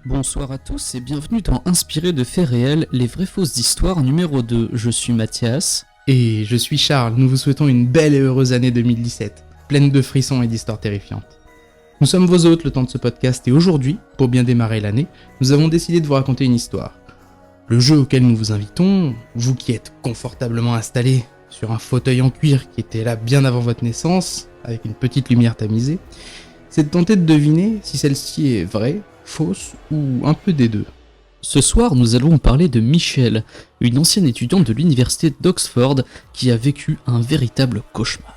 Bonsoir à tous et bienvenue dans Inspiré de faits réels, les vraies fausses histoires numéro 2. Je suis Mathias. Et je suis Charles, nous vous souhaitons une belle et heureuse année 2017, pleine de frissons et d'histoires terrifiantes. Nous sommes vos hôtes le temps de ce podcast et aujourd'hui, pour bien démarrer l'année, nous avons décidé de vous raconter une histoire. Le jeu auquel nous vous invitons, vous qui êtes confortablement installés sur un fauteuil en cuir qui était là bien avant votre naissance, avec une petite lumière tamisée, c'est de tenter de deviner si celle-ci est vraie, fausse ou un peu des deux. Ce soir, nous allons parler de Michelle, une ancienne étudiante de l'université d'Oxford qui a vécu un véritable cauchemar.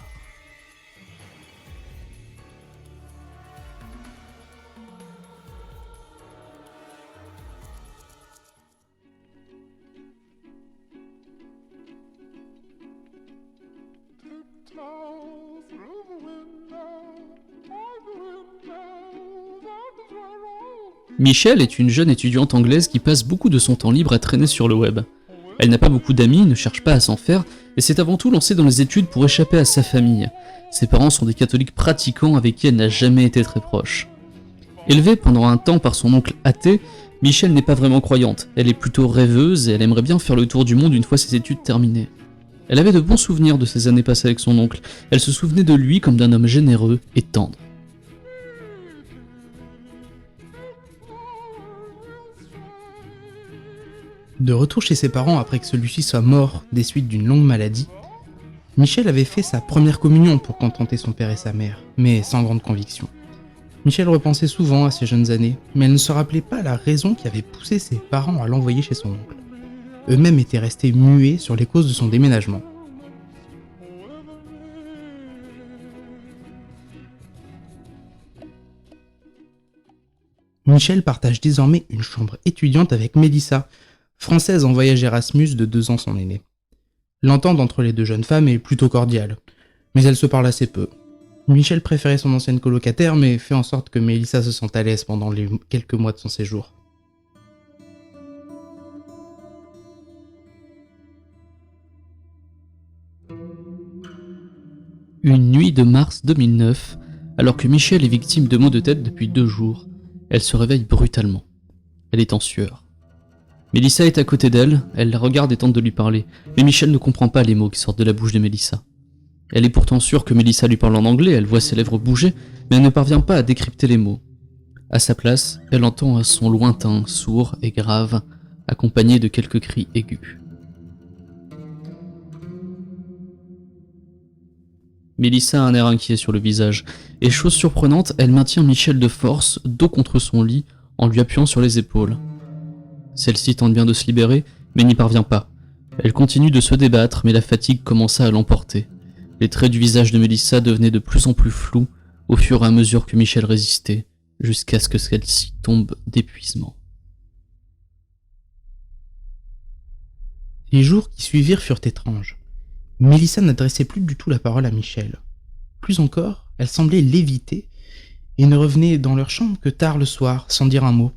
Michelle est une jeune étudiante anglaise qui passe beaucoup de son temps libre à traîner sur le web. Elle n'a pas beaucoup d'amis, ne cherche pas à s'en faire, et s'est avant tout lancée dans les études pour échapper à sa famille. Ses parents sont des catholiques pratiquants avec qui elle n'a jamais été très proche. Élevée pendant un temps par son oncle athée, Michelle n'est pas vraiment croyante, elle est plutôt rêveuse et elle aimerait bien faire le tour du monde une fois ses études terminées. Elle avait de bons souvenirs de ses années passées avec son oncle, elle se souvenait de lui comme d'un homme généreux et tendre. De retour chez ses parents après que celui-ci soit mort des suites d'une longue maladie, Michelle avait fait sa première communion pour contenter son père et sa mère, mais sans grande conviction. Michelle repensait souvent à ses jeunes années, mais elle ne se rappelait pas la raison qui avait poussé ses parents à l'envoyer chez son oncle. Eux-mêmes étaient restés muets sur les causes de son déménagement. Michelle partage désormais une chambre étudiante avec Mélissa, française en voyage Erasmus de 2 ans son aînée. L'entente entre les deux jeunes femmes est plutôt cordiale, mais elles se parlent assez peu. Michelle préférait son ancienne colocataire, mais fait en sorte que Mélissa se sente à l'aise pendant les quelques mois de son séjour. Une nuit de mars 2009, alors que Michelle est victime de maux de tête depuis 2 jours, elle se réveille brutalement. Elle est en sueur. Mélissa est à côté d'elle, elle la regarde et tente de lui parler, mais Michelle ne comprend pas les mots qui sortent de la bouche de Mélissa. Elle est pourtant sûre que Mélissa lui parle en anglais, elle voit ses lèvres bouger, mais elle ne parvient pas à décrypter les mots. À sa place, elle entend un son lointain, sourd et grave, accompagné de quelques cris aigus. Mélissa a un air inquiet sur le visage, et chose surprenante, elle maintient Michelle de force, dos contre son lit, en lui appuyant sur les épaules. Celle-ci tente bien de se libérer, mais n'y parvient pas. Elle continue de se débattre, mais la fatigue commença à l'emporter. Les traits du visage de Mélissa devenaient de plus en plus flous, au fur et à mesure que Michelle résistait, jusqu'à ce que celle-ci tombe d'épuisement. Les jours qui suivirent furent étranges. Mélissa n'adressait plus du tout la parole à Michelle. Plus encore, elle semblait l'éviter et ne revenait dans leur chambre que tard le soir, sans dire un mot.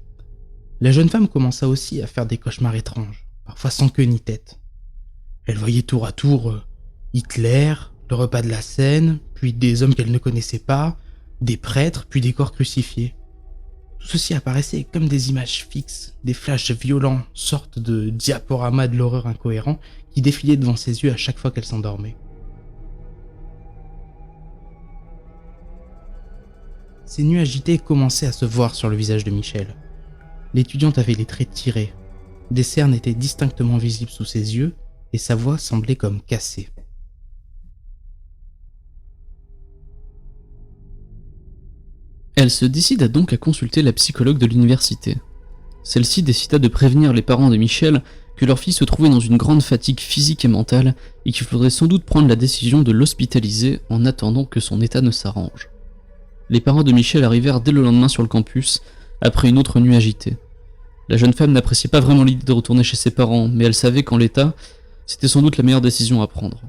La jeune femme commença aussi à faire des cauchemars étranges, parfois sans queue ni tête. Elle voyait tour à tour Hitler, le repas de la Seine, puis des hommes qu'elle ne connaissait pas, des prêtres, puis des corps crucifiés. Tout ceci apparaissait comme des images fixes, des flashs violents, sortes de diaporamas de l'horreur incohérents qui défilaient devant ses yeux à chaque fois qu'elle s'endormait. Ces nuits agitées commençaient à se voir sur le visage de Michelle. L'étudiante avait les traits tirés, des cernes étaient distinctement visibles sous ses yeux et sa voix semblait comme cassée. Elle se décida donc à consulter la psychologue de l'université. Celle-ci décida de prévenir les parents de Michelle que leur fille se trouvait dans une grande fatigue physique et mentale et qu'il faudrait sans doute prendre la décision de l'hospitaliser en attendant que son état ne s'arrange. Les parents de Michelle arrivèrent dès le lendemain sur le campus, après une autre nuit agitée. La jeune femme n'appréciait pas vraiment l'idée de retourner chez ses parents, mais elle savait qu'en l'état, c'était sans doute la meilleure décision à prendre.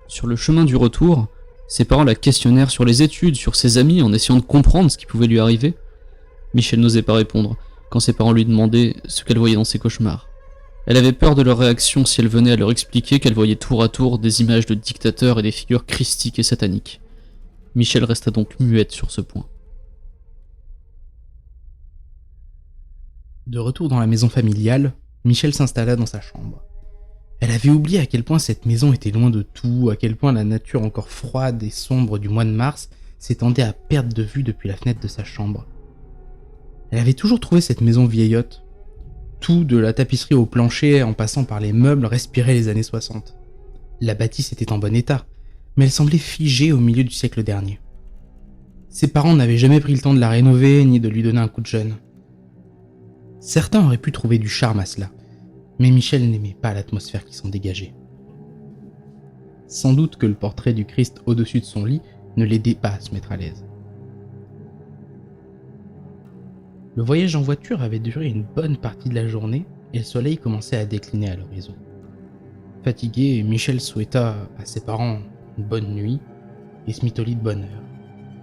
Sur le chemin du retour, ses parents la questionnèrent sur les études, sur ses amis, en essayant de comprendre ce qui pouvait lui arriver. Michelle n'osait pas répondre, quand ses parents lui demandaient ce qu'elle voyait dans ses cauchemars. Elle avait peur de leur réaction si elle venait à leur expliquer qu'elle voyait tour à tour des images de dictateurs et des figures christiques et sataniques. Michelle resta donc muette sur ce point. De retour dans la maison familiale, Michel s'installa dans sa chambre. Elle avait oublié à quel point cette maison était loin de tout, à quel point la nature encore froide et sombre du mois de mars s'étendait à perte de vue depuis la fenêtre de sa chambre. Elle avait toujours trouvé cette maison vieillotte. Tout, de la tapisserie au plancher en passant par les meubles, respirait les années 60. La bâtisse était en bon état, mais elle semblait figée au milieu du siècle dernier. Ses parents n'avaient jamais pris le temps de la rénover ni de lui donner un coup de jeune. Certains auraient pu trouver du charme à cela, mais Michel n'aimait pas l'atmosphère qui s'en dégageait. Sans doute que le portrait du Christ au-dessus de son lit ne l'aidait pas à se mettre à l'aise. Le voyage en voiture avait duré une bonne partie de la journée et le soleil commençait à décliner à l'horizon. Fatigué, Michel souhaita à ses parents une bonne nuit et se mit au lit de bonne heure,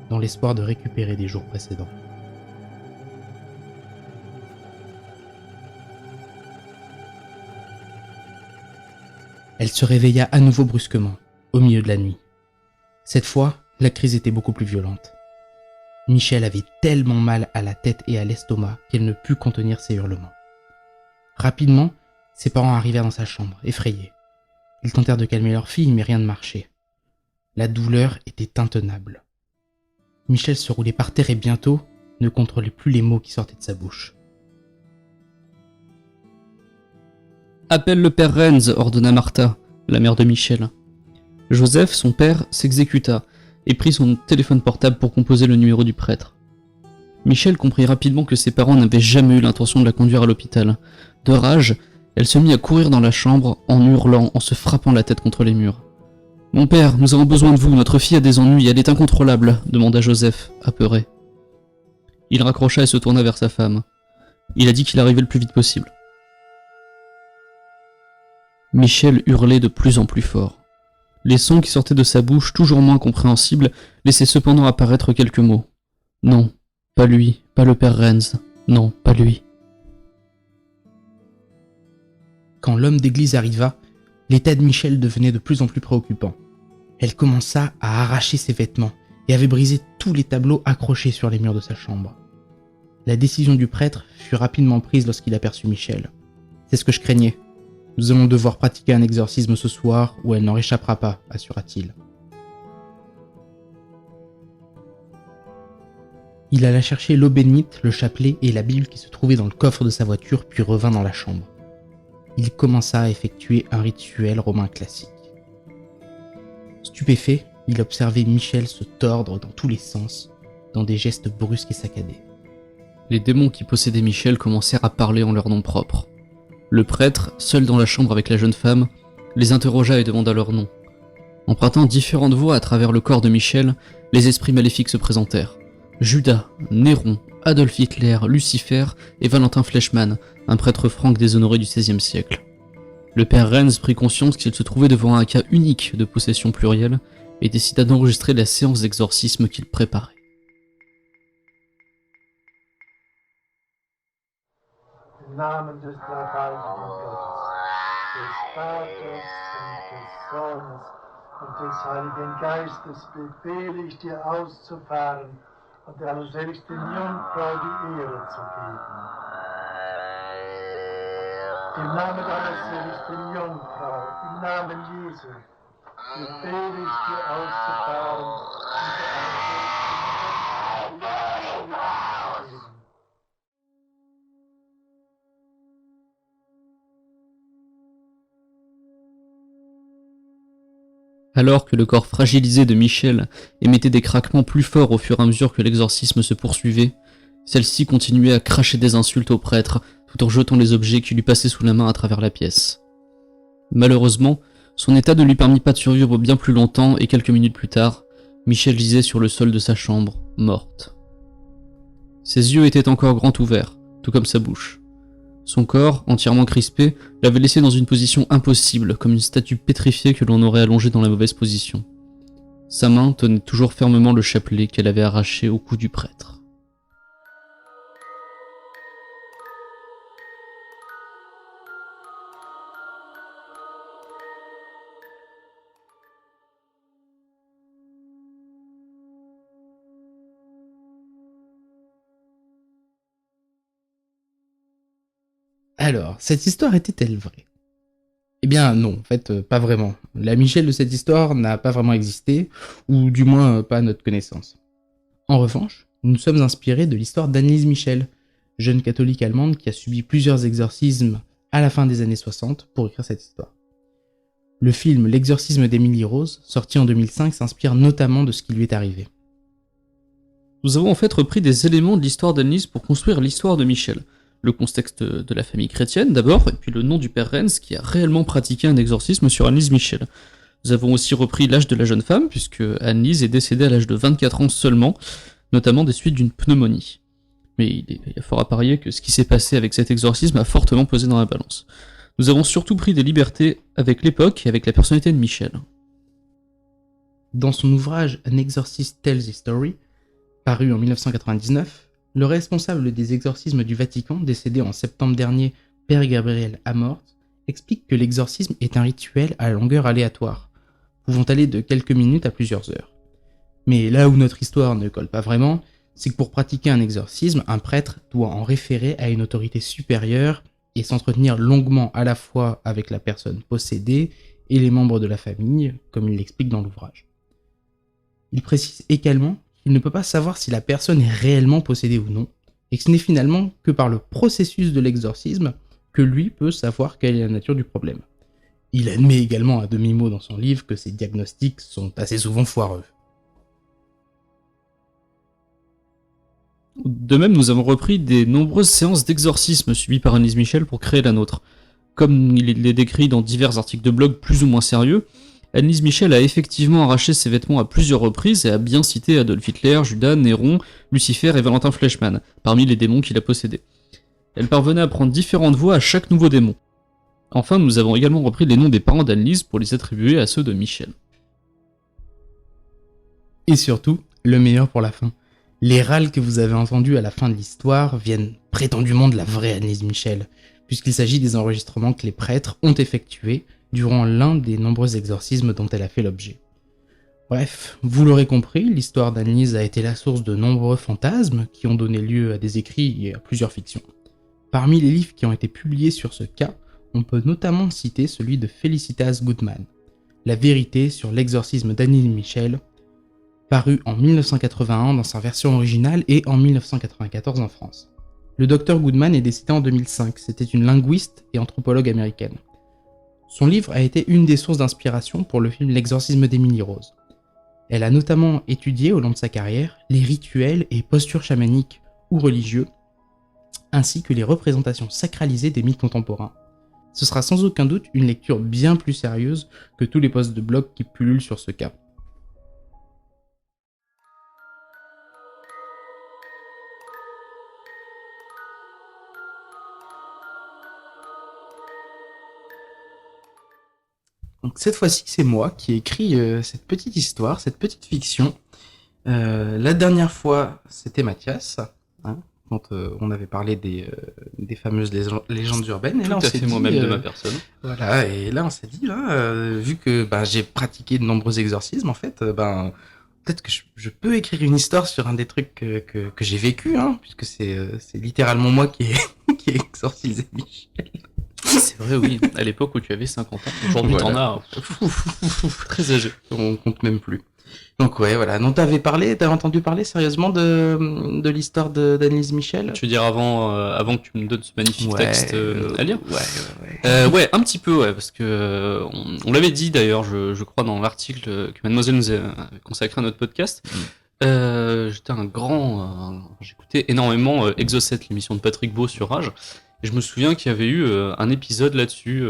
dans l'espoir de récupérer des jours précédents. Elle se réveilla à nouveau brusquement, au milieu de la nuit. Cette fois, la crise était beaucoup plus violente. Michel avait tellement mal à la tête et à l'estomac qu'elle ne put contenir ses hurlements. Rapidement, ses parents arrivèrent dans sa chambre, effrayés. Ils tentèrent de calmer leur fille, mais rien ne marchait. La douleur était intenable. Michel se roulait par terre et bientôt ne contrôlait plus les mots qui sortaient de sa bouche. Appelle le père Renz, ordonna Martha, la mère de Michel. Joseph, son père, s'exécuta et prit son téléphone portable pour composer le numéro du prêtre. Michel comprit rapidement que ses parents n'avaient jamais eu l'intention de la conduire à l'hôpital. De rage, elle se mit à courir dans la chambre en hurlant, en se frappant la tête contre les murs. « Mon père, nous avons besoin de vous, notre fille a des ennuis, elle est incontrôlable » demanda Joseph, apeuré. Il raccrocha et se tourna vers sa femme. Il a dit qu'il arrivait le plus vite possible. Michel hurlait de plus en plus fort. Les sons qui sortaient de sa bouche, toujours moins compréhensibles, laissaient cependant apparaître quelques mots. Non, pas lui, pas le père Renz, non, pas lui. Quand l'homme d'église arriva, l'état de Michel devenait de plus en plus préoccupant. Elle commença à arracher ses vêtements et avait brisé tous les tableaux accrochés sur les murs de sa chambre. La décision du prêtre fut rapidement prise lorsqu'il aperçut Michel. « C'est ce que je craignais. Nous allons devoir pratiquer un exorcisme ce soir ou elle n'en réchappera pas, assura-t-il. Il alla chercher l'eau bénite, le chapelet et la Bible qui se trouvaient dans le coffre de sa voiture, puis revint dans la chambre. Il commença à effectuer un rituel romain classique. Stupéfait, il observait Michel se tordre dans tous les sens, dans des gestes brusques et saccadés. Les démons qui possédaient Michel commencèrent à parler en leur nom propre. Le prêtre, seul dans la chambre avec la jeune femme, les interrogea et demanda leur nom. Empruntant différentes voix à travers le corps de Michel, les esprits maléfiques se présentèrent. Judas, Néron, Adolf Hitler, Lucifer et Valentin Fleischmann, un prêtre franc déshonoré du XVIe siècle. Le père Renz prit conscience qu'il se trouvait devant un cas unique de possession plurielle et décida d'enregistrer la séance d'exorcisme qu'il préparait. Im Namen des dreifaltigen Gottes, des Vaters und des Sohnes und des Heiligen Geistes befehle ich dir auszufahren und der allerseligsten Jungfrau die Ehre zu geben. Im Namen der allerseligsten Jungfrau, im Namen Jesu, befehle ich dir auszufahren und der allerseligsten Jungfrau die Ehre zu geben. Alors que le corps fragilisé de Michel émettait des craquements plus forts au fur et à mesure que l'exorcisme se poursuivait, celle-ci continuait à cracher des insultes au prêtre tout en jetant les objets qui lui passaient sous la main à travers la pièce. Malheureusement, son état ne lui permit pas de survivre bien plus longtemps et quelques minutes plus tard, Michel gisait sur le sol de sa chambre, morte. Ses yeux étaient encore grands ouverts, tout comme sa bouche. Son corps, entièrement crispé, l'avait laissé dans une position impossible, comme une statue pétrifiée que l'on aurait allongée dans la mauvaise position. Sa main tenait toujours fermement le chapelet qu'elle avait arraché au cou du prêtre. Alors, cette histoire était-elle vraie ? Eh bien non, en fait, pas vraiment. La Michel de cette histoire n'a pas vraiment existé, ou du moins pas à notre connaissance. En revanche, nous nous sommes inspirés de l'histoire d'Anneliese Michel, jeune catholique allemande qui a subi plusieurs exorcismes à la fin des années 60 pour écrire cette histoire. Le film L'exorcisme d'Emily Rose, sorti en 2005, s'inspire notamment de ce qui lui est arrivé. Nous avons en fait repris des éléments de l'histoire d'Anneliese pour construire l'histoire de Michel. Le contexte de la famille chrétienne d'abord, et puis le nom du père Renz qui a réellement pratiqué un exorcisme sur Anneliese Michel. Nous avons aussi repris l'âge de la jeune femme, puisque Anneliese est décédée à l'âge de 24 ans seulement, notamment des suites d'une pneumonie. Mais il y a fort à parier que ce qui s'est passé avec cet exorcisme a fortement pesé dans la balance. Nous avons surtout pris des libertés avec l'époque et avec la personnalité de Michel. Dans son ouvrage An Exorcist Tells His Story, paru en 1999, le responsable des exorcismes du Vatican, décédé en septembre dernier, Père Gabriel Amorth, explique que l'exorcisme est un rituel à longueur aléatoire, pouvant aller de quelques minutes à plusieurs heures. Mais là où notre histoire ne colle pas vraiment, c'est que pour pratiquer un exorcisme, un prêtre doit en référer à une autorité supérieure et s'entretenir longuement à la fois avec la personne possédée et les membres de la famille, comme il l'explique dans l'ouvrage. Il précise également qu'il ne peut pas savoir si la personne est réellement possédée ou non, et que ce n'est finalement que par le processus de l'exorcisme que lui peut savoir quelle est la nature du problème. Il admet également à demi-mot dans son livre que ces diagnostics sont assez souvent foireux. De même, nous avons repris des nombreuses séances d'exorcisme suivies par Anneliese Michel pour créer la nôtre. Comme il est décrit dans divers articles de blog plus ou moins sérieux, Anneliese Michel a effectivement arraché ses vêtements à plusieurs reprises et a bien cité Adolf Hitler, Judas, Néron, Lucifer et Valentin Fleischmann, parmi les démons qu'il a possédés. Elle parvenait à prendre différentes voix à chaque nouveau démon. Enfin, nous avons également repris les noms des parents d'Anneliese pour les attribuer à ceux de Michel. Et surtout, le meilleur pour la fin. Les râles que vous avez entendus à la fin de l'histoire viennent prétendument de la vraie Anneliese Michel, puisqu'il s'agit des enregistrements que les prêtres ont effectués durant l'un des nombreux exorcismes dont elle a fait l'objet. Bref, vous l'aurez compris, l'histoire d'Anneliese a été la source de nombreux fantasmes qui ont donné lieu à des écrits et à plusieurs fictions. Parmi les livres qui ont été publiés sur ce cas, on peut notamment citer celui de Felicitas Goodman, La vérité sur l'exorcisme d'Anneliese Michel, paru en 1981 dans sa version originale et en 1994 en France. Le docteur Goodman est décédé en 2005, c'était une linguiste et anthropologue américaine. Son livre a été une des sources d'inspiration pour le film L'exorcisme d'Emily Rose. Elle a notamment étudié au long de sa carrière les rituels et postures chamaniques ou religieux, ainsi que les représentations sacralisées des mythes contemporains. Ce sera sans aucun doute une lecture bien plus sérieuse que tous les posts de blog qui pullulent sur ce cas. Donc cette fois-ci, c'est moi qui ai écrit cette petite histoire, cette petite fiction. La dernière fois, c'était Mathias, hein, quand on avait parlé des fameuses légendes urbaines. Et là, on s'est dit, moi-même de ma personne. Voilà, et là, on s'est dit, vu que j'ai pratiqué de nombreux exorcismes, en fait, peut-être que je peux écrire une histoire sur un des trucs que j'ai vécu, hein, puisque c'est littéralement moi qui ai exorcisé Michel. C'est vrai, oui, à l'époque où tu avais 50 ans. Aujourd'hui, Voilà. t'en as très âgé. On compte même plus. Donc ouais, voilà. Donc t'avais entendu parler sérieusement de l'histoire d'Anneliese Michel? Tu veux dire avant que tu me donnes ce magnifique texte à lire? Ouais. Un petit peu, ouais, parce que on l'avait dit d'ailleurs, je crois, dans l'article que Mademoiselle nous a consacré à notre podcast. J'étais j'écoutais énormément Exocet, l'émission de Patrick Beau sur Rage. Et je me souviens qu'il y avait eu un épisode là-dessus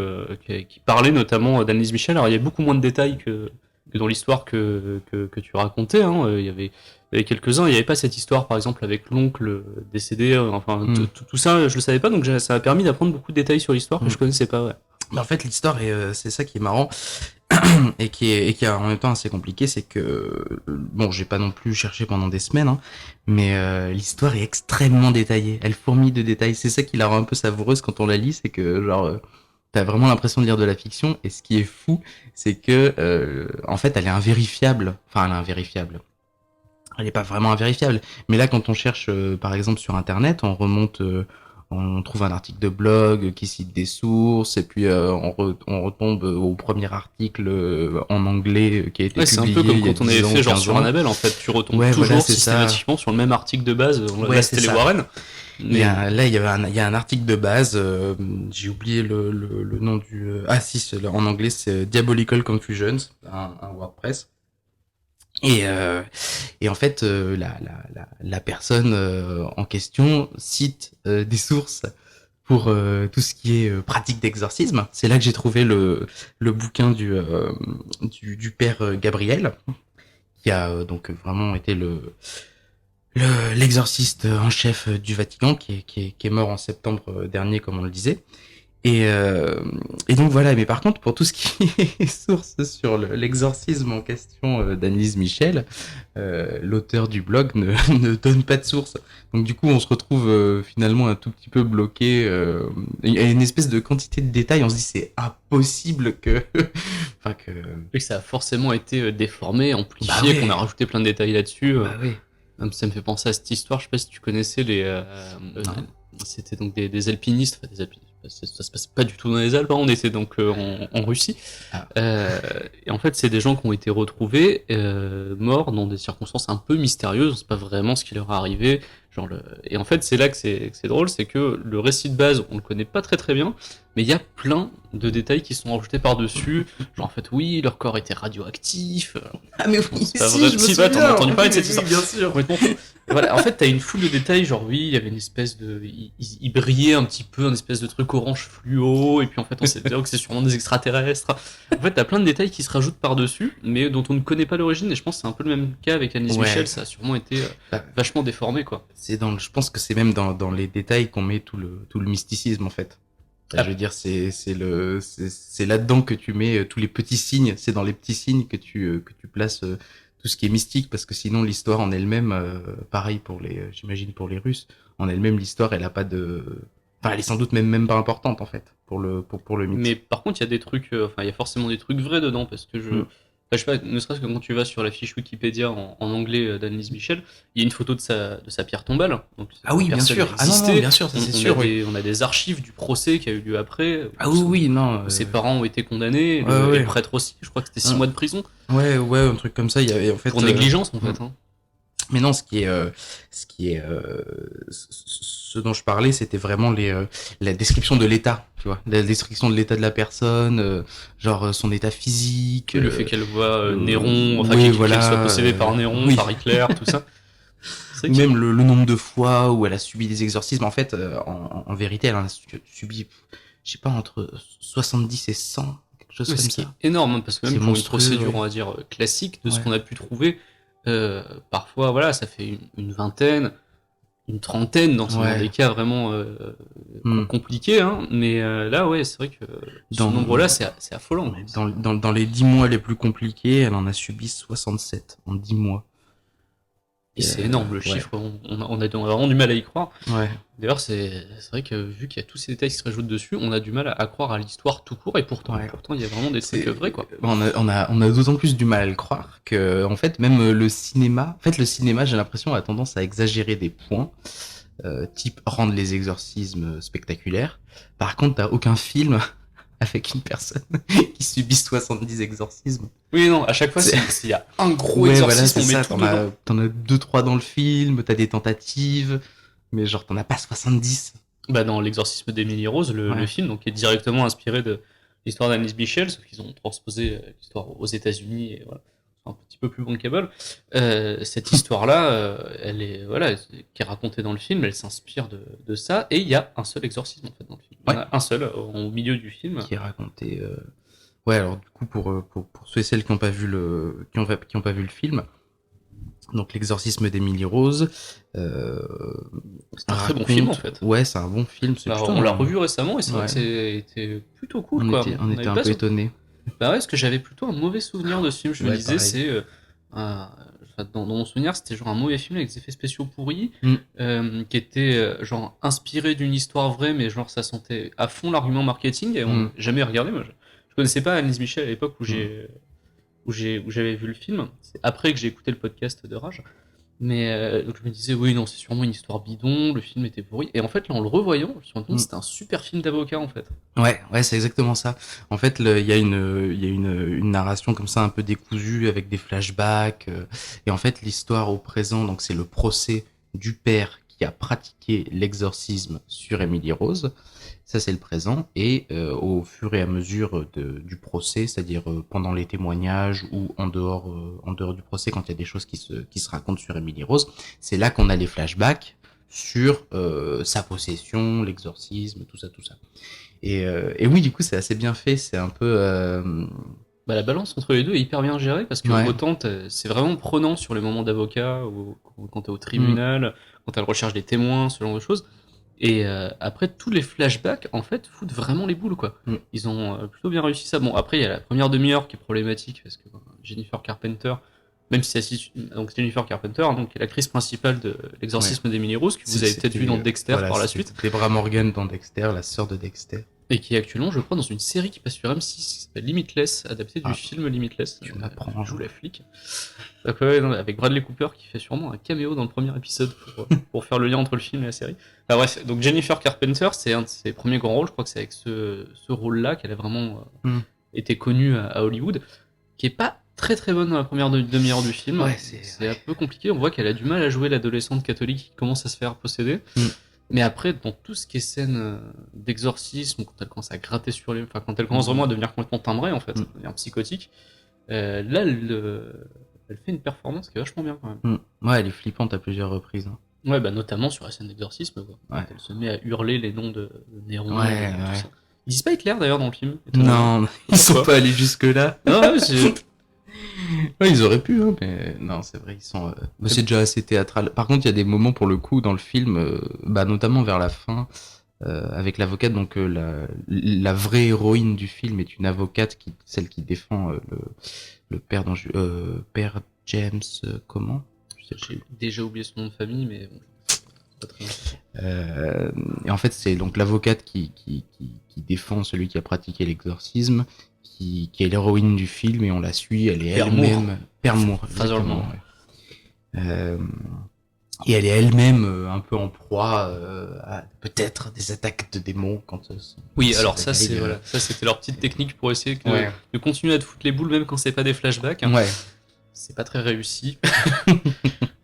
qui parlait notamment d'Anneliese Michel. Alors il y a beaucoup moins de détails que dans l'histoire que tu racontais. Hein. Il y avait quelques-uns. Il n'y avait pas cette histoire, par exemple, avec l'oncle décédé. Tout ça, je le savais pas. Donc ça m'a permis d'apprendre beaucoup de détails sur l'histoire que je connaissais pas. Ouais. Mais en fait, l'histoire, c'est ça qui est marrant et qui est en même temps assez compliqué, c'est que j'ai pas non plus cherché pendant des semaines, hein, mais l'histoire est extrêmement détaillée. Elle fourmille de détails. C'est ça qui la rend un peu savoureuse quand on la lit, c'est que t'as vraiment l'impression de lire de la fiction. Et ce qui est fou, c'est que en fait, elle est invérifiable. Enfin, elle est invérifiable. Elle est pas vraiment invérifiable. Mais là, quand on cherche, par exemple, sur Internet, on remonte on trouve un article de blog qui cite des sources, et puis on retombe au premier article en anglais qui a été c'est un publié peu comme il y a quand on 10 avait ans, fait genre 15 sur ans. Annabelle, en fait, tu retombes Ouais, toujours voilà, c'est systématiquement sur le même article de base. Ouais, Là, c'est c'était les ça. Warren. Il y a un article de base, j'ai oublié le nom du... Ah si, en anglais c'est Diabolical Confusions, un WordPress. Et en fait, la personne en question cite des sources pour tout ce qui est pratique d'exorcisme. C'est là que j'ai trouvé le bouquin du père Gabriel, qui a donc vraiment été l'exorciste en chef du Vatican, qui est mort en septembre dernier, comme on le disait. Et donc voilà, mais par contre, pour tout ce qui est source sur l'exorcisme en question d'Annelise Michel, l'auteur du blog ne donne pas de source. Donc du coup, on se retrouve finalement un tout petit peu bloqué. Il y a une espèce de quantité de détails, on se dit c'est impossible que... enfin que... Et que ça a forcément été déformé, amplifié, Bah ouais. qu'on a rajouté plein de détails là-dessus. Bah oui. Ça me fait penser à cette histoire, je sais pas si tu connaissais c'était donc des alpinistes, enfin des alpinistes, ça se passe pas du tout dans les Alpes, hein, on était donc en Russie. Ah. Et en fait, c'est des gens qui ont été retrouvés morts dans des circonstances un peu mystérieuses, on sait pas vraiment ce qui leur est arrivé. Et en fait, c'est là que c'est drôle, c'est que le récit de base, on le connaît pas très très bien, mais il y a plein de détails qui sont rajoutés par-dessus. Genre, en fait, oui, leur corps était radioactif. Ah mais oui, C'est pas si, vrai. je me Si, souviens. t'en as entendu parler de cette Oui, histoire. bien sûr. Complètement fou. Voilà, en fait, t'as une foule de détails, genre oui, il y avait une espèce de... Il brillait un petit peu, un espèce de truc orange fluo, et puis en fait, on s'est dit que c'est sûrement des extraterrestres. En fait, t'as plein de détails qui se rajoutent par-dessus, mais dont on ne connaît pas l'origine, et je pense que c'est un peu le même cas avec Annelise Ouais. Michel, ça a sûrement été vachement déformé, quoi. Je pense que c'est même dans les détails qu'on met tout le mysticisme en fait. Ah. Je veux dire, c'est là-dedans que tu mets tous les petits signes. C'est dans les petits signes que tu places tout ce qui est mystique, parce que sinon l'histoire en elle-même, pareil pour j'imagine pour les Russes, en elle-même l'histoire, elle a pas de, enfin elle est sans doute même pas importante en fait pour le mythe. Mais par contre, il y a des trucs, il y a forcément des trucs vrais dedans, parce que je sais pas, ne serait-ce que quand tu vas sur la fiche Wikipédia en anglais d'Annelise Michel, il y a une photo de sa pierre tombale. Donc, Ah oui, bien sûr. Ah non, bien sûr, ça c'est sûr. On a des archives du procès qui a eu lieu après. Ah oui, non. Ses parents ont été condamnés, et le prêtre aussi. Je crois que c'était 6 mois de prison. Ouais, un truc comme ça. Il y avait en fait pour négligence en fait. Hein. Mais non, ce dont je parlais, c'était vraiment la description de l'état, tu vois, la description de l'état de la personne, genre son état physique, le fait qu'elle voit Néron, enfin oui, qu'elle soit possédée par Néron, par Hitler, tout ça. Même le nombre de fois où elle a subi des exorcismes, en fait, en vérité, elle en a subi, je sais pas, entre 70 et 100, quelque chose comme ça. C'est énorme, parce que même pour une procédure, on va dire, classique, de ce qu'on a pu trouver, parfois, voilà, ça fait une vingtaine, une trentaine dans des cas vraiment compliqués, hein, mais là, ouais, c'est vrai que ce nombre-là, c'est affolant. Dans les 10 mois les plus compliqués, elle en a subi 67 en 10 mois. Et c'est énorme le chiffre, on a vraiment du mal à y croire. Ouais. D'ailleurs, c'est vrai que vu qu'il y a tous ces détails qui se rajoutent dessus, on a du mal à croire à l'histoire tout court, et pourtant il y a vraiment des trucs vrais, quoi. On a d'autant plus du mal à le croire que, en fait, même le cinéma, j'ai l'impression, a tendance à exagérer des points, type rendre les exorcismes spectaculaires. Par contre, t'as aucun film avec une personne qui subit 70 exorcismes. Oui, non, à chaque fois, s'il y a un gros exorcisme, on met tout dedans. T'en as 2-3 dans le film, t'as des tentatives, mais genre t'en as pas 70. Bah, dans l'exorcisme d'Emily Rose, le film, donc, qui est directement inspiré de l'histoire d'Annelise Michel, sauf qu'ils ont transposé l'histoire aux États-Unis, et voilà, un petit peu plus bankable. Cette histoire-là, elle est, voilà, qui est racontée dans le film, elle s'inspire de ça, et il y a un seul exorcisme, en fait, dans le film. Il y en a un seul, au milieu du film. Qui est raconté, ouais, alors, du coup, pour ceux et celles qui n'ont pas vu qui ont pas vu le film, donc l'exorcisme d'Emily Rose, c'est un très bon film, en fait. Ouais, c'est un bon film. On l'a revu récemment, et c'est vrai que c'était plutôt cool, quoi. On était un peu étonnés. Bah ouais, parce que j'avais plutôt un mauvais souvenir de ce film. Je me disais, c'est dans mon souvenir, c'était genre un mauvais film avec des effets spéciaux pourris, qui était genre inspiré d'une histoire vraie, mais genre ça sentait à fond l'argument marketing, et on n'a jamais regardé. Moi, je connaissais pas Annelise Michel à l'époque où j'avais vu le film. C'est après que j'ai écouté le podcast de Rage. Mais donc je me disais, oui, non, c'est sûrement une histoire bidon, le film était pourri. Et en fait, là, en le revoyant, je me suis rendu compte que c'était un super film d'avocat, en fait. Ouais, c'est exactement ça. En fait, il y a une narration comme ça un peu décousue avec des flashbacks. Et en fait, l'histoire au présent, donc c'est le procès du père qui a pratiqué l'exorcisme sur Emily Rose. Ça, c'est le présent. Et au fur et à mesure du procès, c'est-à-dire pendant les témoignages ou en dehors du procès, quand il y a des choses qui se racontent sur Emily Rose, c'est là qu'on a les flashbacks sur sa possession, l'exorcisme, tout ça, tout ça. Et oui, du coup, c'est assez bien fait. C'est un peu. Bah, la balance entre les deux est hyper bien gérée parce que Ouais. autant c'est vraiment prenant sur les moments d'avocat ou quand t'es au tribunal, quand t'as le recherche des témoins, ce genre de choses. Et après, tous les flashbacks, en fait, foutent vraiment les boules, quoi. Mm. Ils ont plutôt bien réussi ça. Bon, après, il y a la première demi-heure qui est problématique parce que Jennifer Carpenter, même si donc Jennifer Carpenter, donc qui est l'actrice principale de l'exorcisme d'Emily Rose, que vous avez peut-être vu dans Dexter par la suite. Deborah Morgan dans Dexter, la sœur de Dexter. Et qui est actuellement, je crois, dans une série qui passe sur M6 qui s'appelle Limitless, adaptée du film Limitless. Tu m'apprends. Joue la flic. Donc, ouais, non, avec Bradley Cooper qui fait sûrement un caméo dans le premier épisode pour faire le lien entre le film et la série. Enfin, bref, donc Jennifer Carpenter, c'est un de ses premiers grands rôles. Je crois que c'est avec ce rôle-là qu'elle a vraiment été connue à Hollywood, qui est pas très très bonne dans la première demi-heure du film. Ouais, c'est un peu compliqué. On voit qu'elle a du mal à jouer l'adolescente catholique qui commence à se faire posséder. Mais après, dans tout ce qui est scène d'exorcisme, quand elle commence à gratter sur les... Enfin, quand elle commence vraiment à devenir complètement timbrée, en fait, à devenir psychotique, là, elle fait une performance qui est vachement bien, quand même. Ouais, elle est flippante à plusieurs reprises. Hein. Ouais, bah notamment sur la scène d'exorcisme, quoi. Ouais. Elle se met à hurler les noms de Néron Ouais, et tout ouais. ça. Ils disent pas Hitler, d'ailleurs, dans le film. Non, ils sont pas allés jusque-là. Non, ouais, c'est... Ouais, ils auraient pu, hein, mais non, c'est vrai, ils sont. C'est déjà assez théâtral. Par contre, il y a des moments pour le coup dans le film, bah notamment vers la fin, avec l'avocate. Donc la vraie héroïne du film est une avocate celle qui défend le père père James, comment? J'ai déjà oublié son nom de famille, mais bon, c'est pas très Et en fait, c'est donc l'avocate qui défend celui qui a pratiqué l'exorcisme, qui est l'héroïne du film, et on la suit, elle est Père elle-même... Père Moore, exactement, ouais. Et elle est elle-même un peu en proie à peut-être des attaques de démons quand... oui, alors ça, c'est, voilà, ça c'était leur petite technique pour essayer de continuer à te foutre les boules, même quand c'est pas des flashbacks. Hein. Ouais. C'est pas très réussi.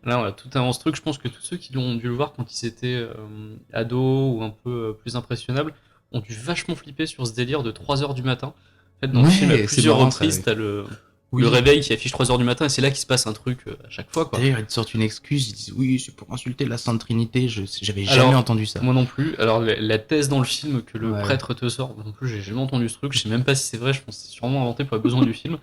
Là, on a tout un truc. Je pense que tous ceux qui ont dû le voir quand ils étaient ados ou un peu plus impressionnables ont dû vachement flipper sur ce délire de 3h du matin. En fait, dans le film, à plusieurs reprises, t'as le réveil qui affiche 3h du matin et c'est là qu'il se passe un truc à chaque fois, quoi. D'ailleurs, ils te sortent une excuse, ils disent oui, c'est pour insulter la Sainte Trinité, j'avais jamais entendu ça. Moi non plus. Alors, la thèse dans le film que le prêtre te sort, non plus, j'ai jamais entendu ce truc. Je sais même pas si c'est vrai, je pense que c'est sûrement inventé pour les besoins du film.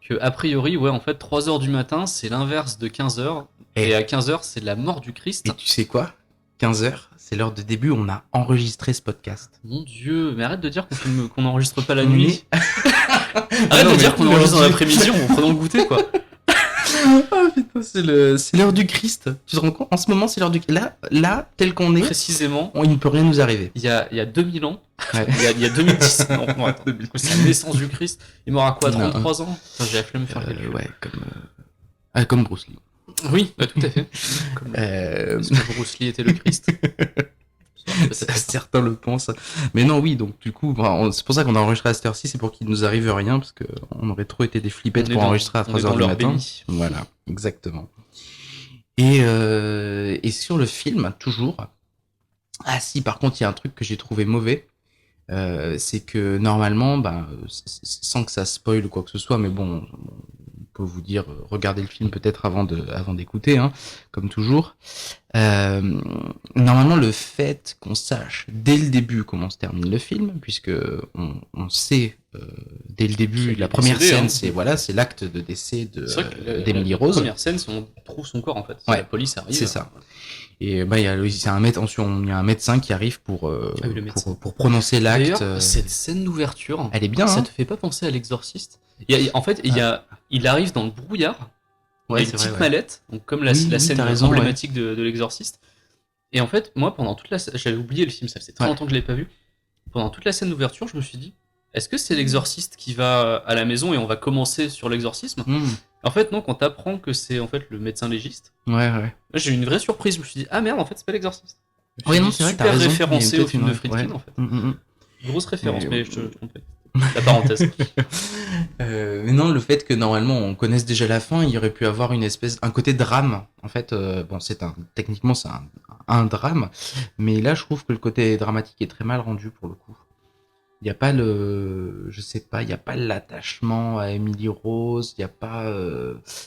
Que, a priori, ouais, en fait, 3h du matin, c'est l'inverse de 15h. Et à 15h, c'est la mort du Christ. Et tu sais quoi? 15h, c'est l'heure de début, on a enregistré ce podcast. Mon Dieu, mais arrête de dire qu'on n'enregistre pas la nuit. Arrête de dire qu'on enregistre dans l'après-midi en prenant le goûter, quoi. Oh putain, c'est l'heure du Christ. Tu te rends compte? En ce moment, c'est l'heure du... Là, tel qu'on est... Précisément. Il ne peut rien nous arriver. Il y a 2000 ans. Ouais. il y a 2010. Non, attends, c'est la naissance du Christ. Il m'aura quoi, 33 ans? Enfin, j'ai la flemme de faire calcul. Ouais, comme Bruce Lee. Oui, bah, tout à fait. Parce que Bruce Lee était le Christ. Certains le pensent. Mais non, oui, donc du coup, c'est pour ça qu'on a enregistré à cette heure-ci, c'est pour qu'il nous arrive rien, parce qu'on aurait trop été des flippettes pour enregistrer à 3h du matin. Béni. Voilà, exactement. Et sur le film, toujours... Ah si, par contre, il y a un truc que j'ai trouvé mauvais. C'est que normalement, sans que ça spoil ou quoi que ce soit, mais bon, on peut vous dire, regardez le film peut-être avant d'écouter, hein, comme toujours. Normalement, le fait qu'on sache dès le début comment se termine le film, puisque on sait dès le début, la première scène, c'est l'acte de décès d'Emily Rose. La première scène, c'est on trouve son corps en fait. La police arrive. C'est ça. Et il y a un médecin qui arrive pour prononcer l'acte. D'ailleurs, cette scène d'ouverture, elle est bien. Ça te fait pas penser à l'Exorciste? Il arrive dans le brouillard. Ouais, avec une petite mallette, donc comme la scène emblématique de l'Exorciste. Et en fait, moi, pendant toute j'avais oublié le film, ça faisait très longtemps que je l'ai pas vu. Pendant toute la scène d'ouverture, je me suis dit, est-ce que c'est l'Exorciste qui va à la maison et on va commencer sur l'exorcisme? En fait, non, quand t'apprends que c'est en fait le médecin légiste, Ouais. là, j'ai eu une vraie surprise. Je me suis dit, ah merde, en fait, c'est pas l'exorciste. Je me Oui, suis non, dit, c'est vrai, t'as super raison. Il y a référencé au peut-être film une de ref- ouais. Friedkin, en fait. Mm. Grosse référence, mais je te compris. Mais La parenthèse. mais non, le fait que normalement on connaisse déjà la fin, il y aurait pu avoir un côté drame. En fait, bon, techniquement c'est un drame, mais là je trouve que le côté dramatique est très mal rendu pour le coup. Il y a pas je sais pas, il y a pas l'attachement à Emily Rose, il y a pas,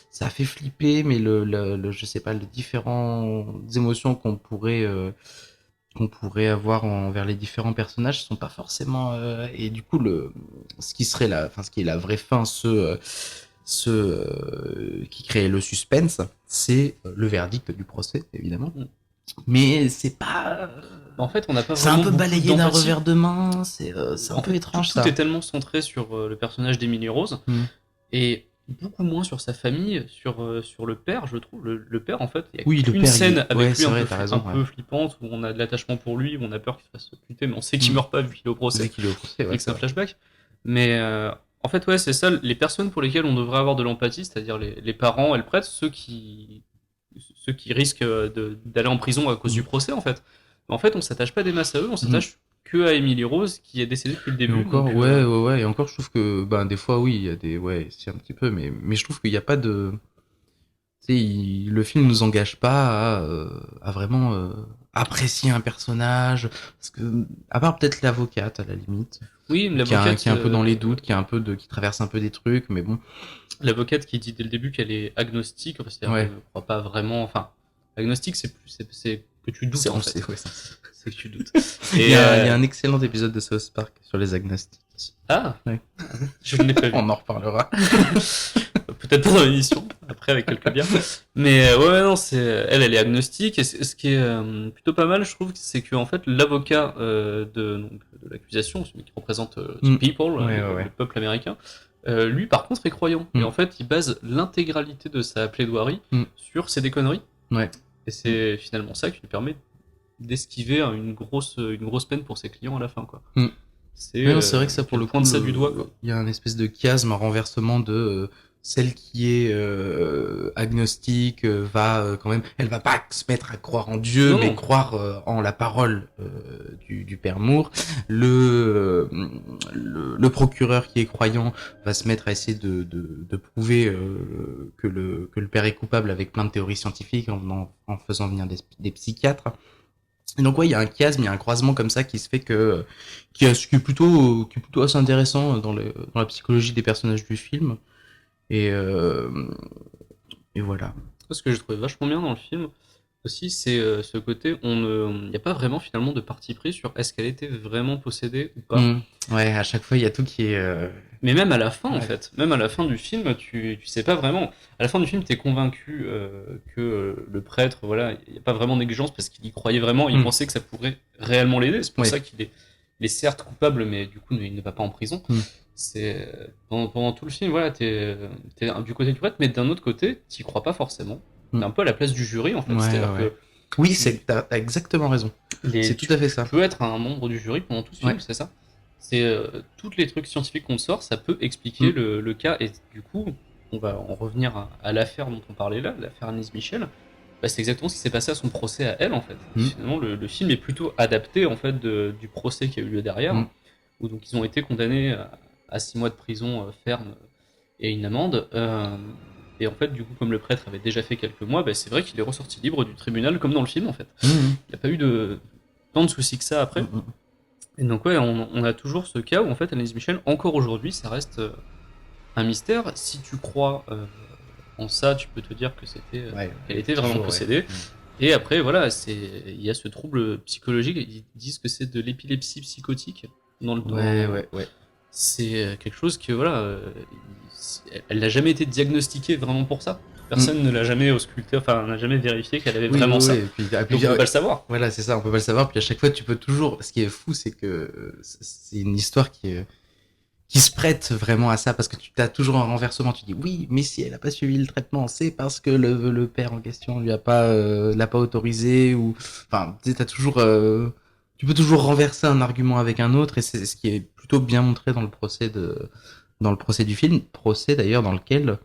ça fait flipper, mais je sais pas, les différentes émotions qu'on pourrait avoir envers les différents personnages sont pas forcément et du coup ce qui est la vraie fin, qui crée le suspense, c'est le verdict du procès évidemment, Mm. mais c'est pas En fait, on n'a pas c'est un vraiment peu beaucoup balayé d'un d'empathie. revers de main, c'est un En peu fait, étrange tout ça. est tellement centré sur le personnage d'Emily Rose Mm. et beaucoup moins sur sa famille, sur le père, je trouve. Le père, en fait, il y a Oui, le qu'une père, scène avec ouais, lui c'est un vrai, peu, t'as un raison, peu ouais. flippante où on a de l'attachement pour lui, où on a peur qu'il se fasse buter, mais on sait qu'il Mm. meurt pas vu qu'il est au procès Dès qu'il est au procès, et ouais, que c'est c'est un vrai. flashback. Mais en fait, ouais, c'est ça. Les personnes pour lesquelles on devrait avoir de l'empathie, c'est-à-dire les parents et le prêtre, ceux qui risquent d'aller en prison à cause Mm. du procès, en fait. En fait, on s'attache pas des masses à eux, on s'attache que à Emily Rose qui est décédée depuis le Et début. encore, Donc, ouais, et encore, je trouve que, ben, des fois, oui, il y a ouais, c'est un petit peu, mais je trouve qu'il n'y a pas de, tu sais, le film nous engage pas à vraiment apprécier un personnage, parce que, à part peut-être l'avocate à la limite, oui, qui est un peu dans les doutes, qui traverse un peu des trucs, mais bon, l'avocate qui dit dès le début qu'elle est agnostique, c'est-à-dire ouais, qu'elle ne croit pas vraiment. Enfin, agnostique, c'est que tu doutes en fait. ouais, C'est que tu doutes. il Et y a un excellent épisode de South Park sur les agnostiques. ah, Ouais. je ne l'ai pas vu. On en reparlera. Peut-être pendant l'émission, après avec quelques bières. Mais ouais, non, elle est agnostique. Et ce qui est plutôt pas mal, je trouve, c'est que en fait, l'avocat de l'accusation, celui qui représente Mm. the people, Ouais, le, ouais. le peuple américain, lui, par contre, est croyant. Mm. Et en fait, il base l'intégralité de sa plaidoirie Mm. sur ses déconneries. Ouais. Et c'est finalement ça qui lui permet d'esquiver une grosse peine pour ses clients à la fin, quoi. Mm. C'est Ouais, non, c'est vrai que ça, pour le coup, pointe ça du doigt, quoi. il y a un espèce de chiasme, un renversement de celle qui est agnostique quand même, elle va pas se mettre à croire en Dieu, Non, mais non. croire en la parole du père Moore. Le procureur qui est croyant va se mettre à essayer de prouver que le père est coupable avec plein de théories scientifiques en faisant venir des psychiatres. Et donc ouais, il y a un chiasme, il y a un croisement comme ça qui se fait qui est plutôt assez intéressant dans la psychologie des personnages du film. Et et voilà. Ce que j'ai trouvé vachement bien dans le film aussi, c'est ce côté, il n'y a pas vraiment finalement de parti pris sur est-ce qu'elle était vraiment possédée ou pas. Ouais, à chaque fois il y a tout qui est Mais même à la fin, en Ouais. fait, même à la fin du film, tu sais pas vraiment. À la fin du film, t'es convaincu que le prêtre, voilà, il n'y a pas vraiment d'exigence parce qu'il y croyait vraiment, il Mm. pensait que ça pourrait réellement l'aider. C'est pour Ouais. ça il est certes coupable, mais du coup, il ne va pas en prison. Mm. C'est pendant tout le film, voilà, t'es du côté du prêtre, mais d'un autre côté, t'y crois pas forcément. Mm. T'es un peu à la place du jury, en fait. Ouais, C'est-à-dire ouais. Oui, t'as exactement raison. que C'est tout à fait ça. tu peux être un membre du jury pendant tout ce film, Ouais. c'est ça. C'est tous les trucs scientifiques qu'on te sort, ça peut expliquer le cas. Et du coup, on va en revenir à l'affaire dont on parlait là, l'affaire Annelise Michel. Bah, c'est exactement ce qui s'est passé à son procès à elle, en fait. Mm. Finalement, le film est plutôt adapté en fait du procès qui a eu lieu derrière, Mm. où donc ils ont été condamnés à 6 mois de prison ferme et une amende. Et en fait, du coup, comme le prêtre avait déjà fait quelques mois, bah, c'est vrai qu'il est ressorti libre du tribunal, comme dans le film, en fait. Mm. Il n'y a pas eu tant de soucis que ça après. Mm. Et donc ouais, on a toujours ce cas où en fait Annelise Michel, encore aujourd'hui, ça reste un mystère. Si tu crois en ça, tu peux te dire que qu'elle était vraiment toujours, possédée. ouais. Et après voilà, il y a ce trouble psychologique. Ils disent que c'est de l'épilepsie psychotique dans le Ouais. C'est quelque chose que voilà, elle n'a jamais été diagnostiquée vraiment pour ça. Personne ne l'a jamais ausculté, enfin n'a jamais vérifié qu'elle avait vraiment ça. Et puis, Donc on peut pas le savoir. Voilà, c'est ça, on peut pas le savoir. Puis à chaque fois, tu peux toujours. Ce qui est fou, c'est que c'est une histoire qui se prête vraiment à ça parce que tu as toujours un renversement. Tu dis oui, mais si elle a pas suivi le traitement, c'est parce que le père en question lui a pas l'a pas autorisé ou enfin, tu sais, t'as toujours tu peux toujours renverser un argument avec un autre et c'est ce qui est plutôt bien montré dans le procès du film, procès d'ailleurs dans lequel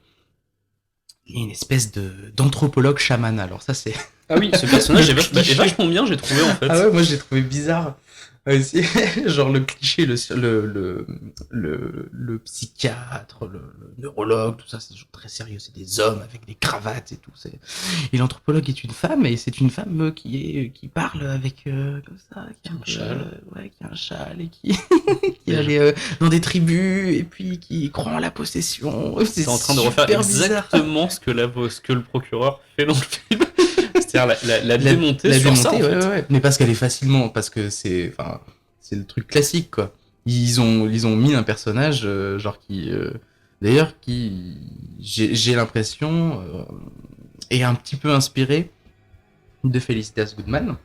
il est une espèce d'anthropologue chaman. Alors ça, c'est... Ah oui, ce personnage est cliché. vachement bien, j'ai trouvé en fait. Ah ouais, moi j'ai trouvé bizarre. Aussi. Genre le cliché, le psychiatre, le neurologue, tout ça, c'est toujours très sérieux. C'est des hommes avec des cravates et tout. Et l'anthropologue est une femme, et c'est une femme qui parle avec comme ça, qui a un châle. qui a un châle et qui qui allait dans des tribus et puis qui croit en la possession. C'est en train de refaire exactement ce que le procureur fait dans le film. C'est-à-dire la démonter sur ça, en fait. Ouais. Mais parce qu'elle est facilement, parce que c'est le truc classique, quoi. Ils ont mis un personnage, genre d'ailleurs, j'ai l'impression, est un petit peu inspiré de Felicitas Goodman,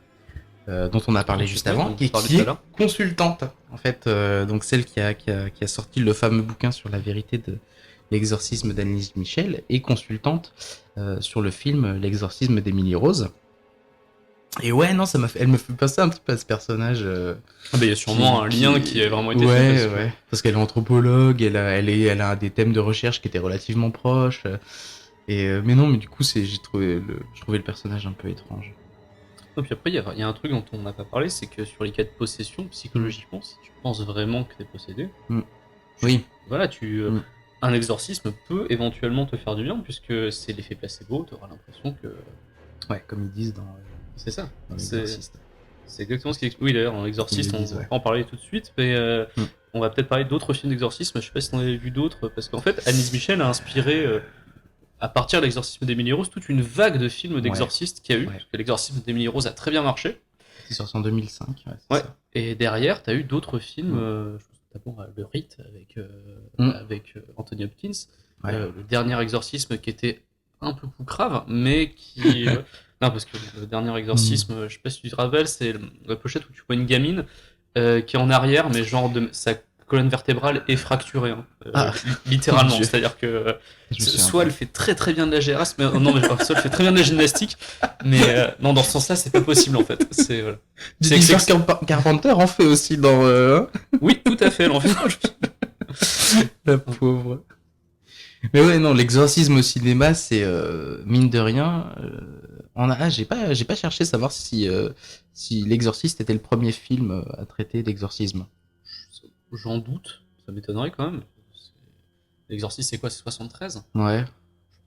dont on a parlé juste avant, et qui est consultante, en fait, donc celle qui a sorti le fameux bouquin sur la vérité de l'exorcisme d'Annelise Michel, et consultante sur le film L'exorcisme d'Emily Rose. Et ouais, non, elle me fait passer un petit peu à ce personnage. Il y a sûrement un lien qui a vraiment été fait. Ouais, parce qu'elle est anthropologue, elle a des thèmes de recherche qui étaient relativement proches. Mais non, mais du coup, je trouvais le personnage un peu étrange. Et puis après, il y a un truc dont on n'a pas parlé, c'est que sur les cas de possession, psychologiquement, si tu penses vraiment que t'es possédé, oui. Voilà, un exorcisme peut éventuellement te faire du bien, puisque c'est l'effet placebo, t'auras l'impression que... Ouais, comme ils disent dans... C'est ça. Dans l'exorciste. C'est exactement ce qui explique. Oui, d'ailleurs, dans l'exorciste, on va pas en parler tout de suite, mais on va peut-être parler d'autres films d'exorcisme. Je sais pas si t'en avais vu d'autres, parce qu'en fait, Annelise Michel a inspiré, à partir de l'exorcisme d'Emily Rose, toute une vague de films d'exorcistes qu'il y a eu, parce que l'exorcisme d'Emily Rose a très bien marché. C'est sorti en 2005. Ouais. Ça. Et derrière, t'as eu d'autres films, je pense d'abord Le Rite avec Anthony Hopkins, le dernier exorcisme qui était un peu plus grave, mais qui... Non, parce que le dernier exorcisme, je sais pas si tu te rappelles, c'est la pochette où tu vois une gamine qui est en arrière, mais genre sa colonne vertébrale est fracturée, littéralement. C'est-à-dire que soit elle fait très très bien de la GRS, mais soit elle fait très bien de la gymnastique, mais non, dans ce sens-là, c'est pas possible en fait. Carpenter en fait aussi dans. Oui, tout à fait, elle en fait. La pauvre. Mais ouais, non, l'exorcisme au cinéma, c'est mine de rien. J'ai pas cherché à savoir si L'Exorciste était le premier film à traiter d'exorcisme. J'en doute, ça m'étonnerait quand même. L'Exorciste, c'est quoi, c'est 73 ? Ouais.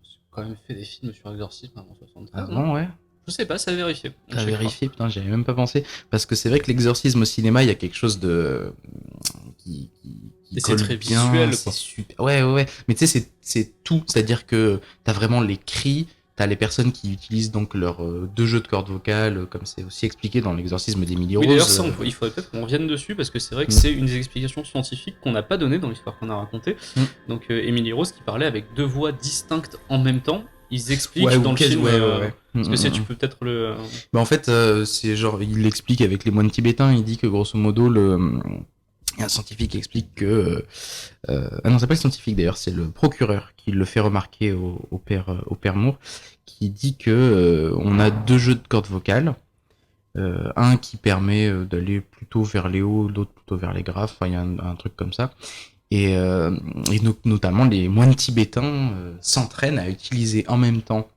J'ai quand même fait des films sur l'exorcisme avant 73. Avant, ouais. Je sais pas, ça a vérifié. Ça a vérifié, putain, j'avais même pas pensé. Parce que c'est vrai que l'exorcisme au cinéma, il y a quelque chose de... qui c'est très visuel, c'est super. Ouais. Mais tu sais, c'est tout. C'est-à-dire que t'as vraiment les cris, t'as les personnes qui utilisent donc leurs deux jeux de cordes vocales, comme c'est aussi expliqué dans l'exorcisme d'Emily Rose. Oui, d'ailleurs, ça, il faudrait peut-être qu'on revienne dessus, parce que c'est vrai que c'est une des explications scientifiques qu'on n'a pas données dans l'histoire qu'on a racontée. Donc, Emily Rose qui parlait avec deux voix distinctes en même temps. Ils expliquent dans le film. Parce que tu peux peut-être le. Bah, en fait, c'est genre, il l'explique avec les moines tibétains. Il dit que grosso modo, un scientifique explique que non, c'est pas le scientifique d'ailleurs, c'est le procureur qui le fait remarquer au père Moore, qui dit que on a deux jeux de cordes vocales, un qui permet d'aller plutôt vers les hauts, l'autre plutôt vers les graves. Enfin, il y a un truc comme ça. Et notamment les moines tibétains s'entraînent à utiliser en même temps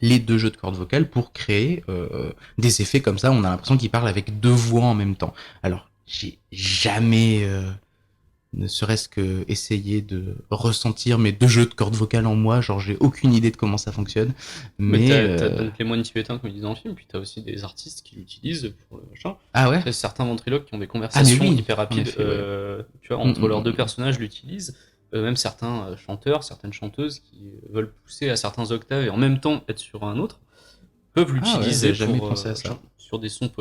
les deux jeux de cordes vocales pour créer des effets comme ça. On a l'impression qu'ils parlent avec deux voix en même temps. Alors, j'ai jamais ne serait-ce que essayé de ressentir mes deux jeux de cordes vocales en moi. Genre, j'ai aucune idée de comment ça fonctionne. Mais t'as donc les moines tibétains, comme ils disent dans le film, puis t'as aussi des artistes qui l'utilisent pour le machin. Ah ouais. T'as certains ventriloques qui ont des conversations hyper rapides, tu vois, entre leurs deux personnages l'utilisent. Même certains chanteurs, certaines chanteuses qui veulent pousser à certains octaves et en même temps être sur un autre peuvent l'utiliser sur des sons.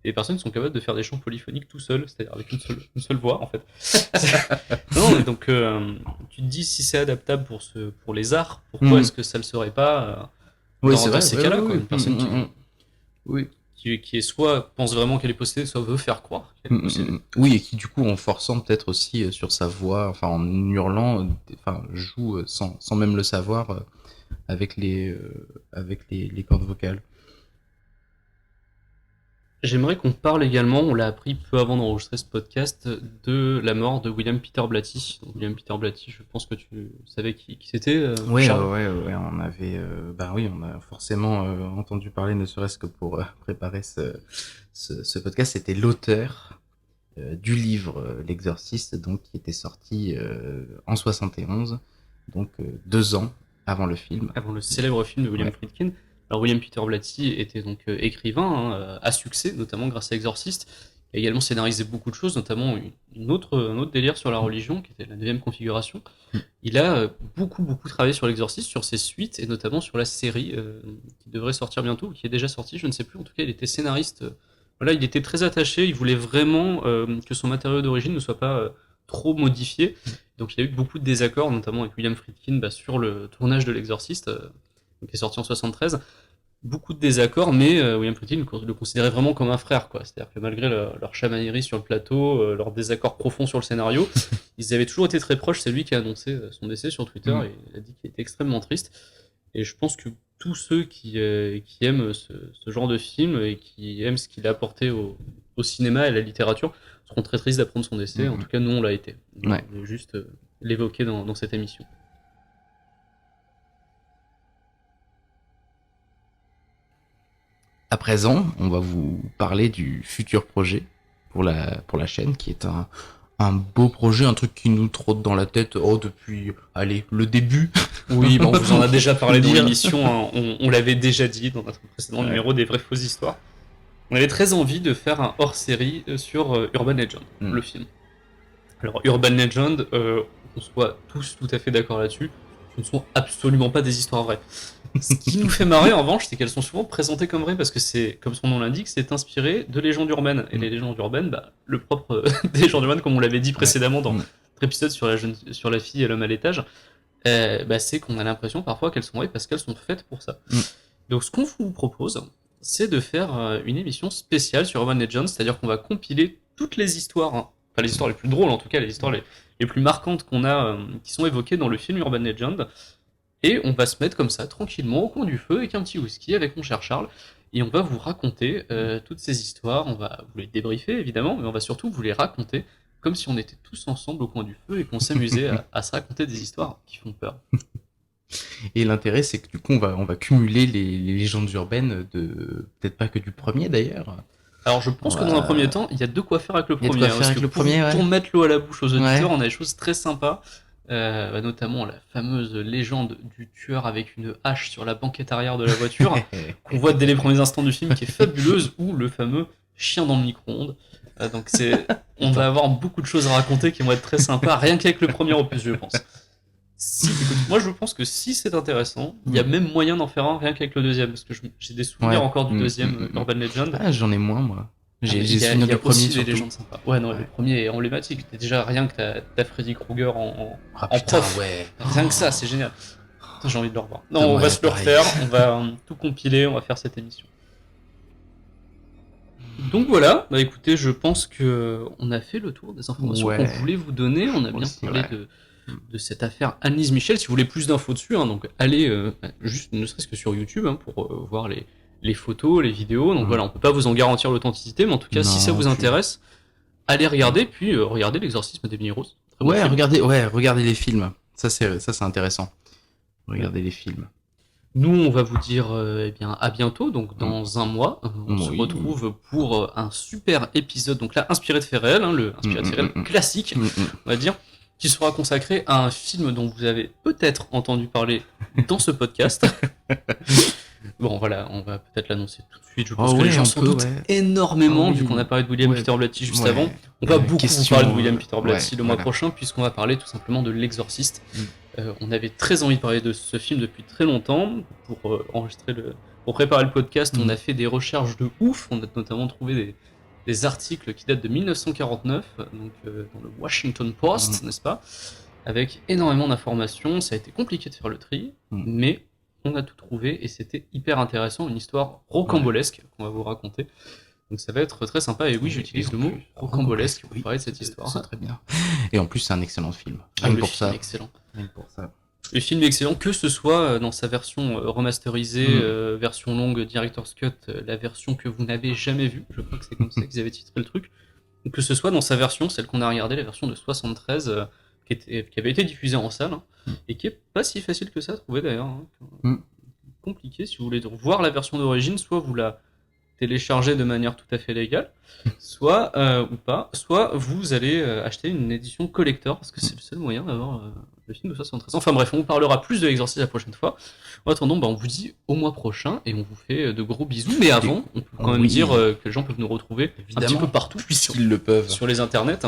Et les personnes sont capables de faire des chants polyphoniques tout seuls, c'est-à-dire avec une seule voix en fait. Non, donc tu te dis si c'est adaptable pour les arts, pourquoi est-ce que ça le serait pas dans ces cas-là, quoi, une personne qui est soit pense vraiment qu'elle est possédée, soit veut faire croire qu'elle est possédée. Oui, et qui du coup en forçant peut-être aussi sur sa voix, enfin en hurlant, joue sans même le savoir avec les cordes vocales. J'aimerais qu'on parle également, on l'a appris peu avant d'enregistrer ce podcast, de la mort de William Peter Blatty. Donc, William Peter Blatty, je pense que tu savais qui c'était, Charles. On avait, on a forcément entendu parler, ne serait-ce que pour préparer ce podcast. C'était l'auteur du livre L'Exorciste, donc qui était sorti en 71, donc 2 ans avant le film. Avant le célèbre film de William Friedkin. Alors William Peter Blatty était donc écrivain à succès, notamment grâce à Exorcist. Il a également scénarisé beaucoup de choses, notamment un autre délire sur la religion, qui était la 9e configuration. Il a beaucoup travaillé sur l'Exorcist, sur ses suites, et notamment sur la série qui devrait sortir bientôt, ou qui est déjà sortie, je ne sais plus. En tout cas, il était scénariste. Voilà, il était très attaché, il voulait vraiment que son matériau d'origine ne soit pas trop modifié. Donc il y a eu beaucoup de désaccords, notamment avec William Friedkin, sur le tournage de l'Exorciste, qui est sorti en 73. Beaucoup de désaccords, mais William Friedkin le considérait vraiment comme un frère, quoi. C'est-à-dire que malgré leur chamaillerie sur le plateau, leur désaccord profond sur le scénario, ils avaient toujours été très proches. C'est lui qui a annoncé son décès sur Twitter, et il a dit qu'il était extrêmement triste. Et je pense que tous ceux qui aiment ce genre de film et qui aiment ce qu'il a apporté au cinéma et à la littérature seront très tristes d'apprendre son décès. En tout cas, nous, on l'a été. Donc, je vais juste l'évoquer dans cette émission. À présent, on va vous parler du futur projet pour la chaîne, qui est un beau projet, un truc qui nous trotte dans la tête depuis, le début. Oui, bon, on vous en a déjà parlé dans l'émission, hein. On l'avait déjà dit dans notre précédent numéro des vraies fausses histoires. On avait très envie de faire un hors-série sur Urban Legend, le film. Alors, Urban Legend, on soit tous tout à fait d'accord là-dessus, ce ne sont absolument pas des histoires vraies. Ce qui nous fait marrer en revanche, c'est qu'elles sont souvent présentées comme vraies parce que c'est, comme son nom l'indique, c'est inspiré de légendes urbaines. Et les légendes urbaines, le propre des légendes urbaines, comme on l'avait dit précédemment dans notre épisode sur la fille et l'homme à l'étage, c'est qu'on a l'impression parfois qu'elles sont vraies parce qu'elles sont faites pour ça. Donc ce qu'on vous propose, c'est de faire une émission spéciale sur Urban Legends, c'est-à-dire qu'on va compiler toutes les histoires, enfin les histoires les plus drôles en tout cas, les histoires les plus marquantes qu'on a, qui sont évoquées dans le film Urban Legend. Et on va se mettre comme ça, tranquillement, au coin du feu, avec un petit whisky, avec mon cher Charles, et on va vous raconter toutes ces histoires, on va vous les débriefer, évidemment, mais on va surtout vous les raconter comme si on était tous ensemble au coin du feu et qu'on s'amusait à se raconter des histoires qui font peur. Et l'intérêt, c'est que du coup, on va cumuler les légendes urbaines peut-être pas que du premier, d'ailleurs. Alors je pense que dans un premier temps, il y a de quoi faire avec le premier. Pour mettre l'eau à la bouche aux auditeurs, on a des choses très sympas. Notamment la fameuse légende du tueur avec une hache sur la banquette arrière de la voiture qu'on voit dès les premiers instants du film, qui est fabuleuse, ou le fameux chien dans le micro-ondes. Donc on va avoir beaucoup de choses à raconter qui vont être très sympas, rien qu'avec le premier opus, je pense. Écoute, moi je pense que si c'est intéressant, il y a même moyen d'en faire un rien qu'avec le deuxième, parce que j'ai des souvenirs encore du deuxième Urban Legend. Ah, j'en ai moins, moi. J'ai souvenir du premier, des légendes sympas. Le premier est emblématique. Déjà rien que t'as Freddy Krueger en prof. Rien que ça, c'est génial. Putain, j'ai envie de le revoir. Non, on va se le refaire, on va tout compiler, on va faire cette émission. Donc voilà, écoutez, je pense que on a fait le tour des informations qu'on voulait vous donner. On a bien parlé de cette affaire Annelise Michel. Si vous voulez plus d'infos dessus, donc allez juste ne serait-ce que sur YouTube pour voir les photos, les vidéos. Donc voilà, on peut pas vous en garantir l'authenticité, mais en tout cas, si ça vous intéresse, allez regarder, puis regardez L'Exorcisme d'Emily Rose. Regardez les films. Ça c'est intéressant. Regardez les films. Nous, on va vous dire à bientôt, donc dans un mois. On se retrouve pour un super épisode, donc là, inspiré de faits réels, inspiré de faits réels classique, on va dire, qui sera consacré à un film dont vous avez peut-être entendu parler dans ce podcast. Bon, voilà, on va peut-être l'annoncer tout de suite. Je pense que les gens s'en doutent énormément, vu qu'on a parlé de William Peter Blatty juste avant. On va beaucoup vous parler de William Peter Blatty le mois prochain, puisqu'on va parler tout simplement de L'Exorciste. On avait très envie de parler de ce film depuis très longtemps. Pour préparer le podcast, on a fait des recherches de ouf. On a notamment trouvé des articles qui datent de 1949, donc dans le Washington Post, n'est-ce pas, avec énormément d'informations. Ça a été compliqué de faire le tri, mais on a tout trouvé et c'était hyper intéressant, une histoire rocambolesque qu'on va vous raconter. Donc ça va être très sympa, et oui, j'utilise le mot rocambolesque pour parler de cette histoire. C'est très bien. Et en plus, c'est un excellent film. Rien pour ça. Excellent. Rien pour ça. Le film est excellent, que ce soit dans sa version remasterisée, version longue, Director's Cut, la version que vous n'avez jamais vue, je crois que c'est comme ça qu'ils avaient titré le truc, ou que ce soit dans sa version, celle qu'on a regardée, la version de 73, qui avait été diffusée en salle, hein, et qui est pas si facile que ça à trouver d'ailleurs. Hein. Compliqué, si vous voulez voir la version d'origine, soit vous la téléchargez de manière tout à fait légale, soit ou pas, soit vous allez acheter une édition collector, parce que c'est le seul moyen d'avoir le film de 73. Enfin bref, on vous parlera plus de l'Exorciste la prochaine fois. En attendant, on vous dit au mois prochain, et on vous fait de gros bisous. Mais avant, on peut quand même dire que les gens peuvent nous retrouver évidemment, un petit peu partout, puisqu'ils le peuvent. Sur les internets,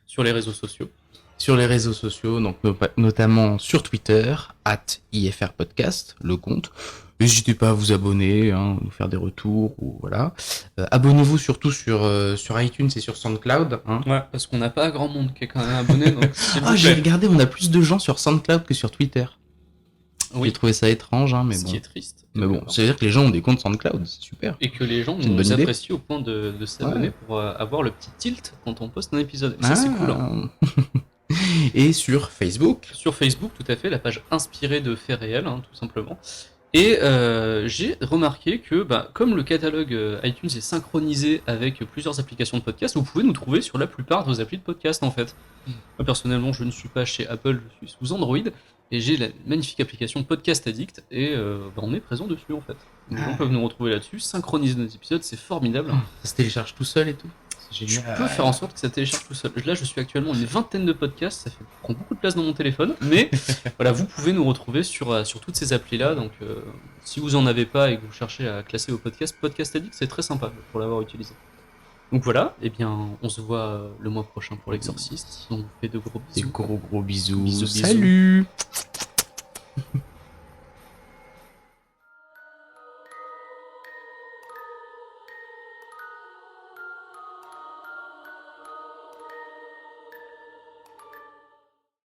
sur les réseaux sociaux. Sur les réseaux sociaux, donc notamment sur Twitter, @IFRpodcast, le compte. N'hésitez pas à vous abonner, nous faire des retours, ou voilà. Abonnez-vous surtout sur iTunes et sur SoundCloud. Ouais, parce qu'on n'a pas grand monde qui est quand même abonné. Donc j'ai regardé, on a plus de gens sur SoundCloud que sur Twitter. Oui. J'ai trouvé ça étrange, mais ce bon. qui est triste. Mais bon, ça veut dire que les gens ont des comptes SoundCloud, c'est super. Et que les gens nous apprécient au point de s'abonner pour avoir le petit tilt quand on poste un épisode. Et ça, c'est cool. Hein. Et sur Facebook. Sur Facebook, tout à fait, la page inspirée de faits réels, tout simplement. Et j'ai remarqué que, comme le catalogue iTunes est synchronisé avec plusieurs applications de podcast, vous pouvez nous trouver sur la plupart de vos applis de podcast, en fait. Moi, personnellement, je ne suis pas chez Apple, je suis sous Android, et j'ai la magnifique application Podcast Addict, et on est présent dessus, en fait. Les gens peuvent nous retrouver là-dessus, synchroniser nos épisodes, c'est formidable. Ça se télécharge tout seul et tout. Je peux faire en sorte que ça télécharge tout seul. Là, je suis actuellement une 20aine de podcasts, ça prend beaucoup de place dans mon téléphone, mais voilà, vous pouvez nous retrouver sur toutes ces applis-là. Donc, si vous en avez pas et que vous cherchez à classer vos podcasts, Podcast Addict, c'est très sympa pour l'avoir utilisé. Donc voilà, et bien, on se voit le mois prochain pour l'Exorciste. On vous fait de gros bisous. Des gros bisous. Bisous. Salut.